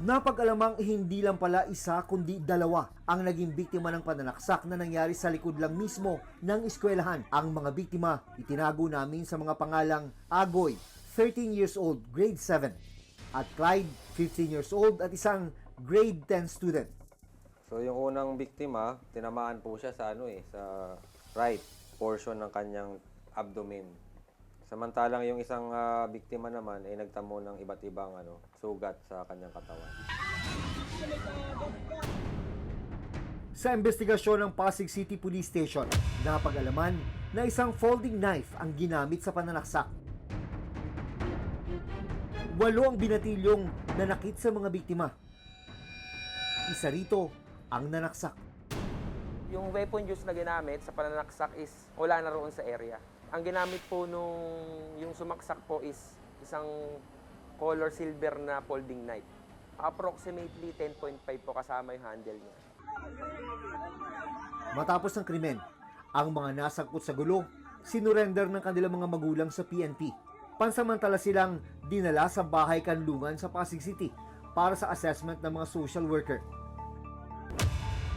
Napag-alamang hindi lang pala isa kundi dalawa ang naging biktima ng pananaksak na nangyari sa likod lang mismo ng eskwelahan. Ang mga biktima itinago namin sa mga pangalang Agoy, 13 years old, grade 7, at Clyde, 15 years old at isang grade 10 student. So yung unang biktima, tinamaan po siya sa sa right portion ng kanyang abdomen. Samantalang yung isang biktima naman ay nagtamo ng iba't ibang sugat sa kanyang katawan. Sa investigasyon ng Pasig City Police Station, napag-alaman na isang folding knife ang ginamit sa pananaksak. 8 ang binatilyong nanakit sa mga biktima. Isa rito ang nanaksak. Yung weapon use na ginamit sa pananaksak is wala na roon sa area. Ang ginamit po yung sumaksak po is isang color silver na folding knife. Approximately 10.5 po kasama yung handle niya. Matapos ang krimen, ang mga nasangkot sa gulo, sinurrender ng kanilang mga magulang sa PNP. Pansamantala silang dinala sa bahay kanlungan sa Pasig City para sa assessment ng mga social worker.